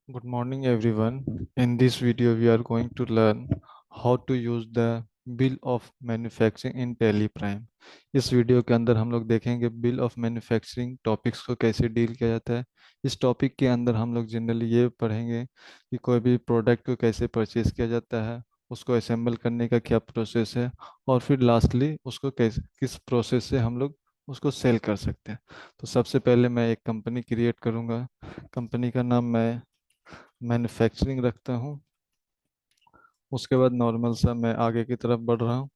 Good morning everyone. In this video we are going to learn how to use the bill of manufacturing in Tally Prime. इस video के अंदर हम लोग देखेंगे bill of manufacturing topics को कैसे deal किया जाता है। इस टॉपिक के अंदर हम लोग जनरली ये पढ़ेंगे कि कोई भी प्रोडक्ट को कैसे परचेज किया जाता है, उसको असेंबल करने का क्या प्रोसेस है, और फिर लास्टली उसको कैसे किस प्रोसेस से हम लोग उसको सेल कर सकते हैं। तो सबसे पहले मैं एक कंपनी क्रिएट करूँगा। कंपनी का नाम मैं मैन्युफैक्चरिंग रखता हूँ। उसके बाद नॉर्मल सा मैं आगे की तरफ बढ़ रहा हूँ।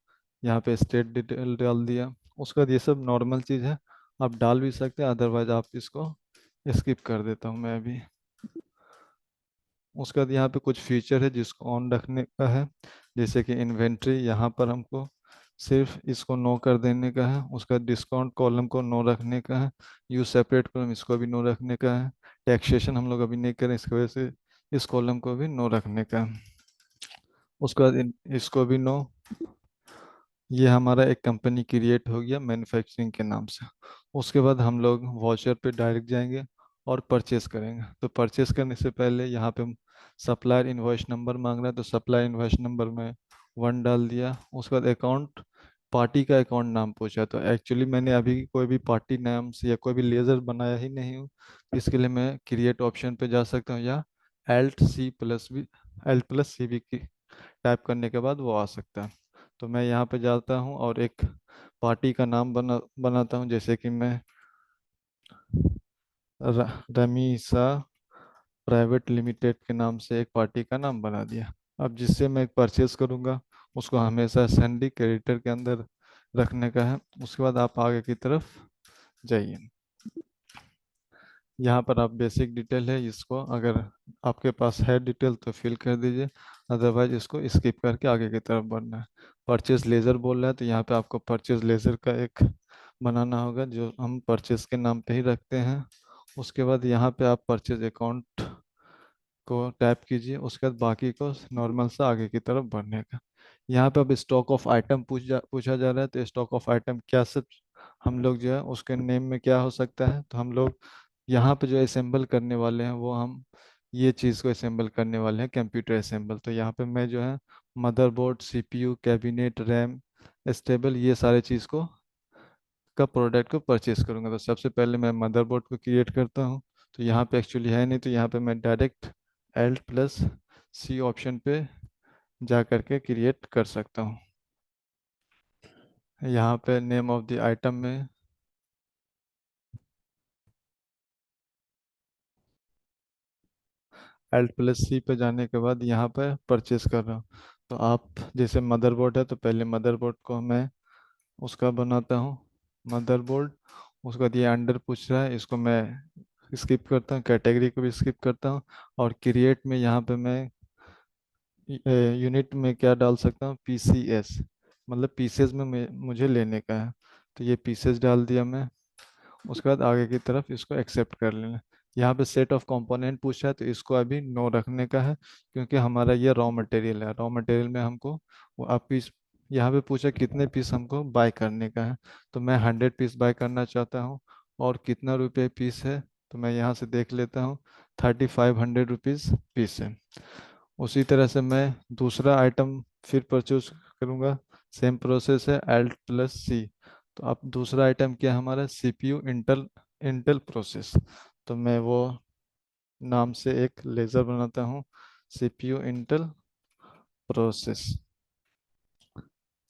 यहाँ पे स्टेट डिटेल डाल दिया। उसके बाद ये सब नॉर्मल चीज़ है, आप डाल भी सकते हैं, अदरवाइज आप इसको स्किप कर देता हूँ मैं अभी। उसके बाद यहाँ पे कुछ फीचर है जिसको ऑन रखने का है, जैसे कि इन्वेंट्री, यहाँ पर हमको सिर्फ इसको नो कर देने का है। उसका डिस्काउंट कॉलम को नो रखने का है। यूज सेपरेट कॉलम इसको भी नो रखने का है। टैक्सेशन हम लोग अभी नहीं करें, इसकी वजह से इस कॉलम को भी नो रखने का है। उसके बाद इसको भी नो। ये हमारा एक कंपनी क्रिएट हो गया मैन्युफैक्चरिंग के नाम से। उसके बाद हम लोग वॉचर पे डायरेक्ट जाएंगे और परचेस करेंगे। तो परचेस करने से पहले यहाँ पे सप्लायर इनवॉइस नंबर मांग रहा है, तो सप्लायर इनवॉइस नंबर में 1 डाल दिया। उसके बाद अकाउंट, पार्टी का अकाउंट नाम पूछा, तो एक्चुअली मैंने अभी कोई भी पार्टी नाम से या कोई भी लेजर बनाया ही नहीं हूँ। इसके लिए मैं क्रिएट ऑप्शन पे जा सकता हूँ, या Alt+C+V की टाइप करने के बाद वो आ सकता है। तो मैं यहाँ पे जाता हूँ और एक पार्टी का नाम बनाता हूँ, जैसे कि मैं रमीसा प्राइवेट लिमिटेड के नाम से एक पार्टी का नाम बना दिया। अब जिससे मैं परचेस करूँगा उसको हमेशा सैंडी क्रेडिटर के अंदर रखने का है। उसके बाद आप आगे की तरफ जाइए। यहाँ पर आप बेसिक डिटेल है, इसको अगर आपके पास है डिटेल तो फिल कर दीजिए, अदरवाइज इसको स्किप करके आगे की तरफ बढ़ना है। परचेज लेज़र बोल रहा है, तो यहाँ पे आपको परचेज लेज़र का एक बनाना होगा जो हम परचेज के नाम पे ही रखते हैं। उसके बाद यहाँ पे आप परचेज अकाउंट को टैप कीजिए। उसके बाद बाकी को नॉर्मल से आगे की तरफ बढ़ने का। यहाँ पे अब स्टॉक ऑफ आइटम पूछा जा रहा है, तो स्टॉक ऑफ आइटम क्या सब हम लोग जो है उसके नेम में क्या हो सकता है, तो हम लोग यहाँ पे जो असेंबल करने वाले हैं वो हम ये चीज़ को असेंबल करने वाले हैं, कंप्यूटर असेंबल। तो यहाँ पे मैं जो है motherboard, CPU, cabinet, RAM, stable, ये सारे चीज़ को का प्रोडक्ट को परचेस करूँगा। तो सबसे पहले मैं मदरबोर्ड को क्रिएट करता हूँ। तो यहाँ पे एक्चुअली है नहीं, तो यहाँ पे मैं डायरेक्ट Alt+C ऑप्शन पे जा करके क्रिएट कर सकता हूँ। यहाँ पे नेम ऑफ द आइटम में Alt+C पे जाने के बाद यहाँ पे परचेस कर रहा हूँ। तो आप जैसे मदरबोर्ड है, तो पहले मदरबोर्ड को मैं उसका बनाता हूँ, मदरबोर्ड। उसके बाद ये अंडर पूछ रहा है, इसको मैं स्किप करता हूँ, कैटेगरी को भी स्किप करता हूँ। और क्रिएट में यहाँ पे मैं यूनिट में क्या डाल सकता हूँ, PCS, मतलब पीसेज में मुझे लेने का है। तो ये पीसेज डाल दिया मैं। उसके बाद आगे की तरफ इसको एक्सेप्ट कर लेना। यहाँ पे सेट ऑफ कंपोनेंट पूछा है, तो इसको अभी नो रखने का है, क्योंकि हमारा ये रॉ मटेरियल है। रॉ मटेरियल में हमको वो आप पीस, यहाँ पे पूछा कितने पीस हमको बाय करने का है, तो मैं 100 पीस बाय करना चाहता हूँ। और कितना रुपये पीस है, तो मैं यहाँ से देख लेता हूँ, 3500 रुपीज़ पीस है। उसी तरह से मैं दूसरा आइटम फिर परचेज करूँगा। सेम प्रोसेस है, Alt+C। तो अब दूसरा आइटम क्या है हमारा, CPU इंटेल, इंटेल प्रोसेस। तो मैं वो नाम से एक लेज़र बनाता हूँ, CPU Intel process.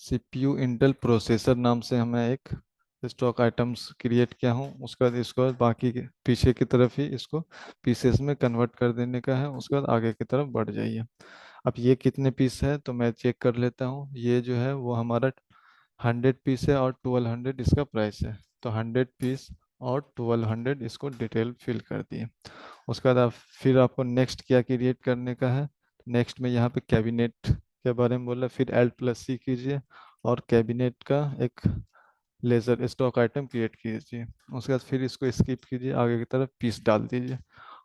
CPU Intel processor नाम से हमें एक स्टॉक आइटम्स क्रिएट किया हूँ। उसके बाद इसको बाकी के पीछे की तरफ ही इसको पीसेस में कन्वर्ट कर देने का है। उसके बाद आगे की तरफ बढ़ जाइए। अब ये कितने पीस है तो मैं चेक कर लेता हूँ। ये जो है वो हमारा 100 पीस है और 1200 इसका प्राइस है। तो 100 पीस और 1200 इसको डिटेल फिल कर दिए। उसके बाद आप फिर आपको नेक्स्ट क्या क्रिएट करने का है। नेक्स्ट में यहाँ पे कैबिनेट के बारे में बोला, फिर Alt+C कीजिए और कैबिनेट का एक लेज़र स्टॉक आइटम क्रिएट कीजिए। उसके बाद फिर इसको स्किप कीजिए, आगे की तरफ पीस डाल दीजिए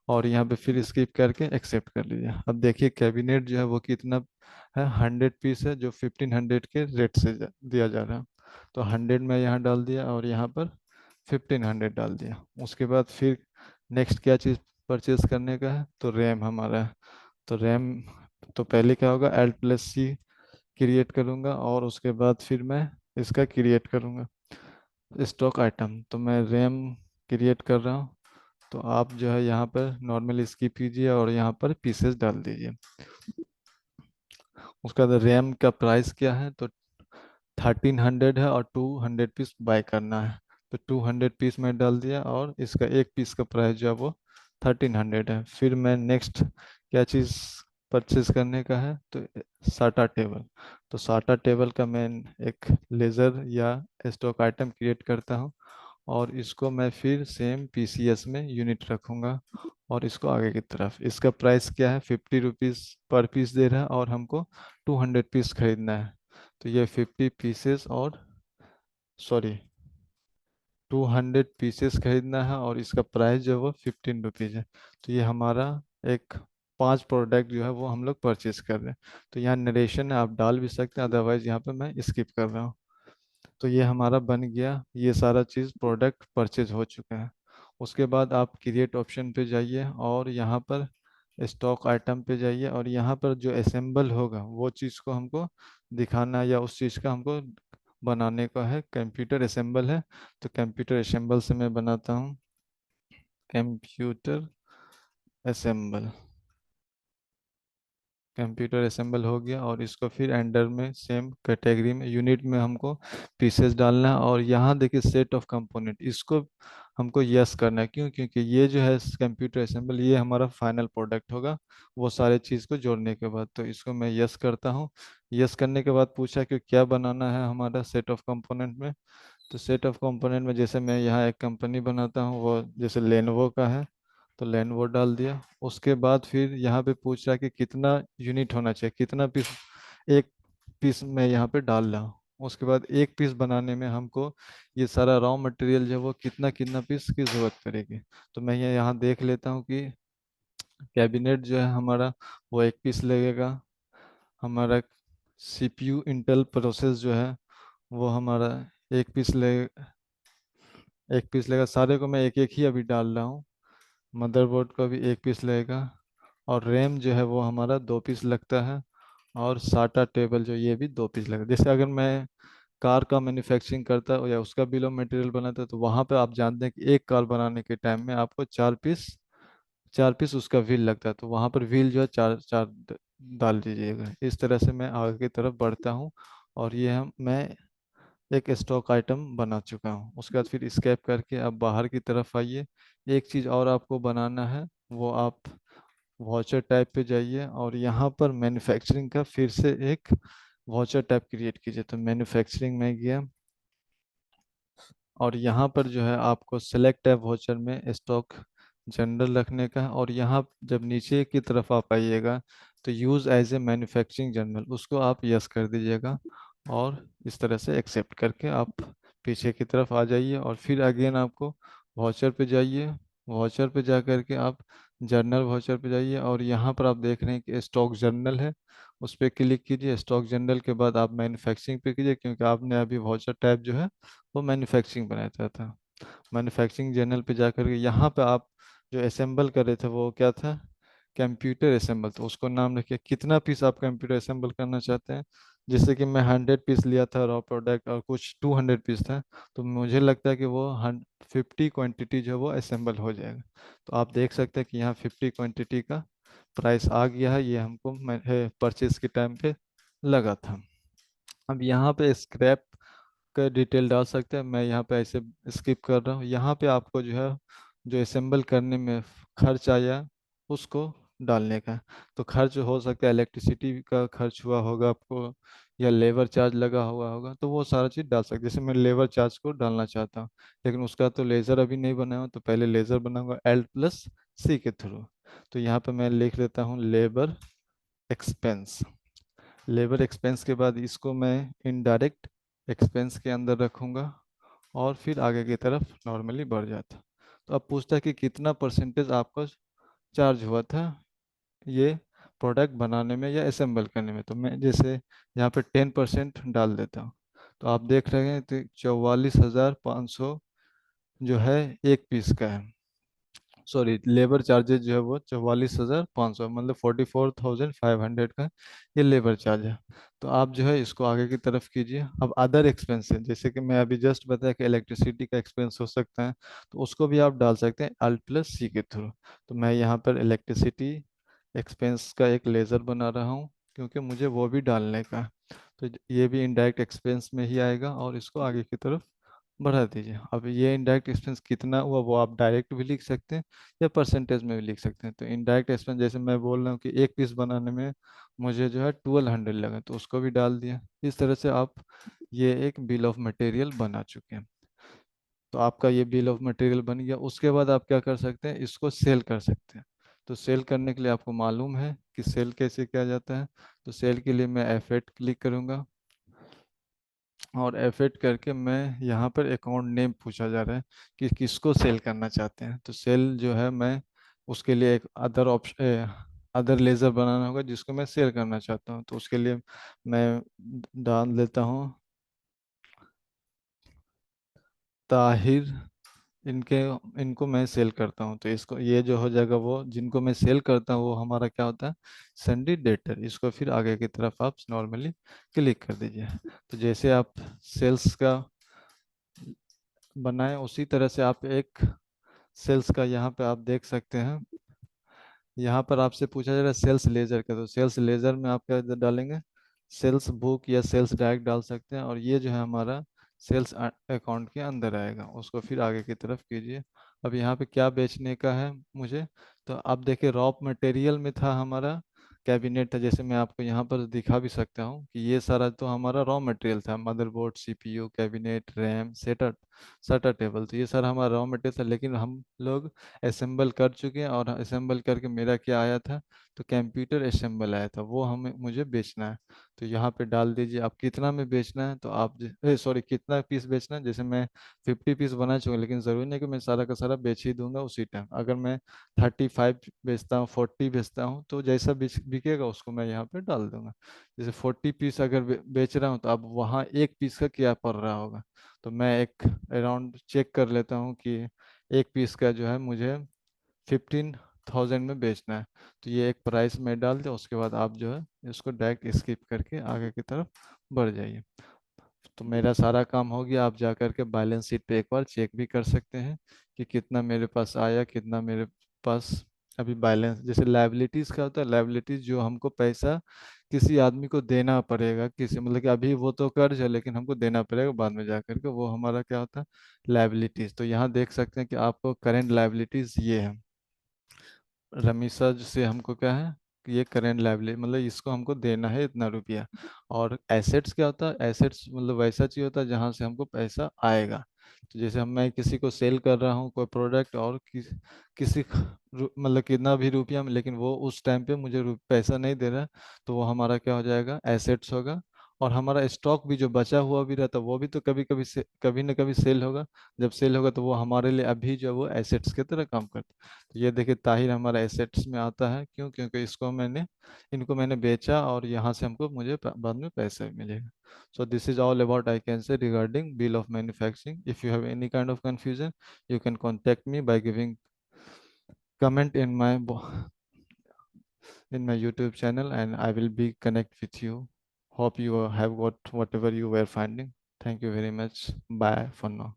और यहाँ पे फिर स्किप करके एक्सेप्ट कर लीजिए। अब देखिए कैबिनेट जो है वो कितना है, 100 पीस है, जो 1500 के रेट से दिया जा रहा है। तो 100 में यहाँ डाल दिया और यहाँ पर 1500 डाल दिया। उसके बाद फिर नेक्स्ट क्या चीज़ परचेज करने का है, तो रैम हमारा है। तो रैम, तो पहले क्या होगा, L+C क्रिएट करूँगा और उसके बाद फिर मैं इसका क्रिएट करूँगा स्टॉक आइटम। तो मैं रैम क्रिएट कर रहा हूँ। तो आप जो है यहाँ पर नॉर्मली स्किप कीजिए और यहाँ पर पीसेस डाल दीजिए। उसका रैम का प्राइस क्या है, तो 1300 है और 200 पीस बाय करना है। तो 200 पीस में डाल दिया और इसका एक पीस का प्राइस जो है वो 1300 है। फिर मैं नेक्स्ट क्या चीज़ परचेज करने का है, तो साटा टेबल। तो साटा टेबल का मैं एक लेज़र या स्टॉक आइटम क्रिएट करता हूँ और इसको मैं फिर सेम PCS में यूनिट रखूँगा और इसको आगे की तरफ। इसका प्राइस क्या है, 50 रुपीज़ पर पीस दे रहा है और हमको 200 पीस खरीदना है। तो ये 50 पीसेस और सॉरी 200 पीसेस खरीदना है और इसका प्राइस जो है वो 15 रुपीज़ है। तो ये हमारा एक 5 प्रोडक्ट जो है वो हम लोग परचेज कर रहे हैं। तो यहाँ नरेशन है, आप डाल भी सकते हैं, अदरवाइज यहाँ पे मैं स्किप कर रहा हूँ। तो ये हमारा बन गया, ये सारा चीज़ प्रोडक्ट परचेज हो चुका है। उसके बाद आप क्रिएट ऑप्शन पे जाइए और यहाँ पर स्टॉक आइटम पे जाइए और यहाँ पर जो असेंबल होगा वो चीज़ को हमको दिखाना है या उस चीज़ का हमको बनाने का है। कंप्यूटर असेंबल है, तो कंप्यूटर असेंबल से मैं बनाता हूँ कंप्यूटर असेंबल। कंप्यूटर असेंबल हो गया और इसको फिर एंडर में सेम कैटेगरी में यूनिट में हमको पीसेस डालना है। और यहाँ देखिए सेट ऑफ कंपोनेंट, इसको हमको यस करना है। क्यों? क्योंकि ये जो है कंप्यूटर असेंबल ये हमारा फाइनल प्रोडक्ट होगा वो सारे चीज़ को जोड़ने के बाद। तो इसको मैं यस करता हूँ। यस करने के बाद पूछा कि क्या बनाना है हमारा सेट ऑफ कंपोनेंट में। तो सेट ऑफ कंपोनेंट में जैसे मैं यहाँ एक कंपनी बनाता हूँ, वो जैसे लेनोवो का है, तो लेनोवो डाल दिया। उसके बाद फिर यहाँ पे पूछ रहा है कि कितना यूनिट होना चाहिए, कितना पीस, एक पीस मैं यहाँ पे डाल रहा हूँ। उसके बाद एक पीस बनाने में हमको ये सारा रॉ मटेरियल जो है वो कितना कितना पीस की ज़रूरत पड़ेगी। तो मैं ये यहाँ देख लेता हूँ कि कैबिनेट जो है हमारा वो एक पीस लगेगा। हमारा CPU इंटेल प्रोसेस जो है वो हमारा एक पीस ले एक पीस लगेगा। सारे को मैं एक एक ही अभी डाल रहा हूँ। मदरबोर्ड का भी एक पीस लगेगा और रैम जो है वो हमारा 2 पीस लगता है। और साटा टेबल जो ये भी 2 पीस लगेगा। जैसे अगर मैं कार का मैन्युफैक्चरिंग करता हूँ या उसका बिल ऑफ मटेरियल बनाता है तो वहाँ पे आप जानते हैं कि एक कार बनाने के टाइम में आपको 4 पीस उसका व्हील लगता है। तो वहाँ पर व्हील जो है चार चार डाल दीजिएगा। इस तरह से मैं आगे की तरफ बढ़ता हूँ और ये मैं एक स्टॉक आइटम बना चुका हूँ। उसके बाद फिर escape करके अब बाहर की तरफ आइए। एक चीज़ और आपको बनाना है, वो आप वॉचर टाइप पे जाइए और यहाँ पर मैन्युफैक्चरिंग का फिर से एक वॉचर टाइप क्रिएट कीजिए। तो मैन्युफैक्चरिंग में गया और यहाँ पर जो है आपको सेलेक्ट टैब वाउचर में स्टॉक जनरल रखने का है। और यहाँ जब नीचे की तरफ आप आइएगा तो use as a manufacturing journal उसको आप यस कर दीजिएगा और इस तरह से एक्सेप्ट करके आप पीछे की तरफ आ जाइए। और फिर अगेन आपको वाउचर पे जाइए, वाउचर पे जा करके आप जर्नल वाउचर पे जाइए और यहाँ पर आप देख रहे हैं कि स्टॉक जर्नल है, उस पर क्लिक कीजिए। स्टॉक जनरल के बाद आप मैन्युफैक्चरिंग पे कीजिए क्योंकि आपने अभी वाउचर टैब जो है वो मैन्युफैक्चरिंग बनाया था। मैन्युफैक्चरिंग जर्नल पे जा करके यहाँ पे आप जो असेंबल कर रहे थे वो क्या था, कंप्यूटर असेंबल। तो उसको नाम रखिए कितना पीस आप कंप्यूटर असेंबल करना चाहते हैं। जैसे कि मैं 100 पीस लिया था रॉ प्रोडक्ट और कुछ 200 पीस था, तो मुझे लगता है कि वो 50 क्वांटिटी जो है वो असेंबल हो जाएगा। तो आप देख सकते हैं कि यहाँ 50 क्वांटिटी का प्राइस आ गया है, ये हमको मैं परचेज के टाइम पे लगा था। अब यहाँ पे स्क्रैप का डिटेल डाल सकते हैं, मैं यहाँ पे ऐसे स्किप कर रहा हूँ। यहाँ पे आपको जो है जो असेंबल करने में खर्च आया उसको डालने का है। तो खर्च हो सकता है इलेक्ट्रिसिटी का खर्च हुआ होगा आपको या लेबर चार्ज लगा हुआ होगा, तो वो सारा चीज़ डाल सकते हैं। जैसे मैं लेबर चार्ज को डालना चाहता हूँ लेकिन उसका तो लेज़र अभी नहीं बना हुआ, तो पहले लेज़र बनाऊंगा L+C के थ्रू। तो यहाँ पे मैं लिख देता हूँ लेबर एक्सपेंस। लेबर एक्सपेंस के बाद इसको मैं इनडायरेक्ट एक्सपेंस के अंदर रखूँगा और फिर आगे की तरफ नॉर्मली बढ़ जाता। तो अब पूछता है कि कितना परसेंटेज आपको चार्ज हुआ था ये प्रोडक्ट बनाने में या असेंबल करने में। तो मैं जैसे यहाँ पे 10% डाल देता हूँ। तो आप देख रहे हैं तो 44,500 जो है एक पीस का है। सॉरी, लेबर चार्जेज जो है वो 44,500, मतलब 44,500 का ये लेबर चार्ज है। तो आप जो है इसको आगे की तरफ कीजिए। अब अदर एक्सपेंसेस, जैसे कि मैं अभी जस्ट बताया कि इलेक्ट्रिसिटी का एक्सपेंस हो सकता है, तो उसको भी आप डाल सकते हैं Alt+C के थ्रू। तो मैं यहाँ पर इलेक्ट्रिसिटी एक्सपेंस का एक लेज़र बना रहा हूँ, क्योंकि मुझे वो भी डालने का है। तो ये भी इनडायरेक्ट एक्सपेंस में ही आएगा, और इसको आगे की तरफ बढ़ा दीजिए। अब ये इनडायरेक्ट एक्सपेंस कितना हुआ वो आप डायरेक्ट भी लिख सकते हैं या परसेंटेज में भी लिख सकते हैं। तो इनडायरेक्ट एक्सपेंस, जैसे मैं बोल रहा हूँ कि एक पीस बनाने में मुझे जो है 1200 लगा, तो उसको भी डाल दिया। इस तरह से आप ये एक बिल ऑफ मटेरियल बना चुके हैं। तो आपका ये बिल ऑफ मटेरियल बन गया। उसके बाद आप क्या कर सकते हैं, इसको सेल कर सकते हैं। तो सेल करने के लिए आपको मालूम है कि सेल कैसे किया जाता है। तो सेल के लिए मैं F8 क्लिक करूँगा, और F8 करके मैं यहाँ पर अकाउंट नेम पूछा जा रहा है कि किसको सेल करना चाहते हैं। तो सेल जो है, मैं उसके लिए एक अदर ऑप्शन, अदर लेज़र बनाना होगा जिसको मैं सेल करना चाहता हूँ। तो उसके लिए मैं डाल देता हूँ ताहिर। इनके इनको मैं सेल करता हूँ, तो इसको ये जो हो जाएगा, वो जिनको मैं सेल करता हूँ वो हमारा क्या होता है, संडी डेटर। इसको फिर आगे की तरफ आप नॉर्मली क्लिक कर दीजिए। तो जैसे आप सेल्स का बनाए, उसी तरह से आप एक सेल्स का यहाँ पे आप देख सकते हैं। यहाँ पर आपसे पूछा जा रहा है सेल्स लेजर का, तो सेल्स लेजर में आप क्या डालेंगे, सेल्स बुक या सेल्स डायरेक्ट डाल सकते हैं, और ये जो है हमारा सेल्स अकाउंट के अंदर आएगा। उसको फिर आगे की तरफ कीजिए। अब यहाँ पे क्या बेचने का है मुझे, तो आप देखिए रॉ मटेरियल में था हमारा कैबिनेट था। जैसे मैं आपको यहाँ पर दिखा भी सकता हूँ कि ये सारा तो हमारा रॉ मटेरियल था, मदरबोर्ड, सीपीयू, कैबिनेट, रैम, सेटा सटा टेबल, तो ये सारा हमारा रॉ मटेरियल था। लेकिन हम लोग असेंबल कर चुके हैं, और असेंबल करके मेरा क्या आया था, तो कंप्यूटर असेंबल आया था, वो हमें मुझे बेचना है। तो यहाँ पे डाल दीजिए आप कितना में बेचना है। तो आप सॉरी, कितना पीस बेचना है। जैसे मैं 50 पीस बना चुका हूँ, लेकिन ज़रूरी नहीं कि मैं सारा का सारा बेच ही दूंगा उसी टाइम। अगर मैं 35 बेचता हूँ, 40 बेचता हूँ, तो जैसा बिकेगा उसको मैं यहाँ पे डाल दूंगा। जैसे 40 पीस अगर बेच रहा हूँ, तो अब वहाँ एक पीस का क्या पड़ रहा होगा। तो मैं एक अराउंड चेक कर लेता हूँ कि एक पीस का जो है मुझे 15,000 में बेचना है। तो ये एक प्राइस में डाल दे, उसके बाद आप जो है इसको डायरेक्ट स्किप करके आगे की तरफ बढ़ जाइए। तो मेरा सारा काम हो गया। आप जा कर के बैलेंस शीट पे एक बार चेक भी कर सकते हैं कि कितना मेरे पास आया, कितना मेरे पास अभी बैलेंस। जैसे लायबिलिटीज़ क्या होता है, लायबिलिटीज़ जो हमको पैसा किसी आदमी को देना पड़ेगा, किसी मतलब कि अभी वो तो कर्ज है लेकिन हमको देना पड़ेगा बाद में जा कर के, वो हमारा क्या होता है, लायबिलिटीज़। तो यहाँ देख सकते हैं कि आपको करेंट लायबिलिटीज़ ये है। रमीसा से हमको क्या है कि ये करेंट लायबिलिटी, मतलब इसको हमको देना है इतना रुपया। और एसेट्स क्या होता है, एसेट्स मतलब वैसा चीज होता है जहाँ से हमको पैसा आएगा। तो जैसे हम मैं किसी को सेल कर रहा हूँ कोई प्रोडक्ट, और किसी मतलब कितना भी रुपया में, लेकिन वो उस टाइम पे मुझे पैसा नहीं दे रहा है, तो वो हमारा क्या हो जाएगा, एसेट्स होगा। और हमारा स्टॉक भी जो बचा हुआ भी रहता है, वो भी तो कभी कभी से कभी ना कभी सेल होगा। जब सेल होगा तो वो हमारे लिए अभी जो है वो एसेट्स की तरह काम करता है। तो ये देखिए ताहिर हमारा एसेट्स में आता है, क्यों, क्योंकि इनको मैंने बेचा, और यहाँ से हमको मुझे बाद में पैसा भी मिलेगा। So this is all about I can say regarding bill of manufacturing. If you have any kind of confusion, you can contact me by giving comment in my YouTube channel, and I will be connect with you. Hope you have got whatever you were finding. Thank you very much. Bye for now.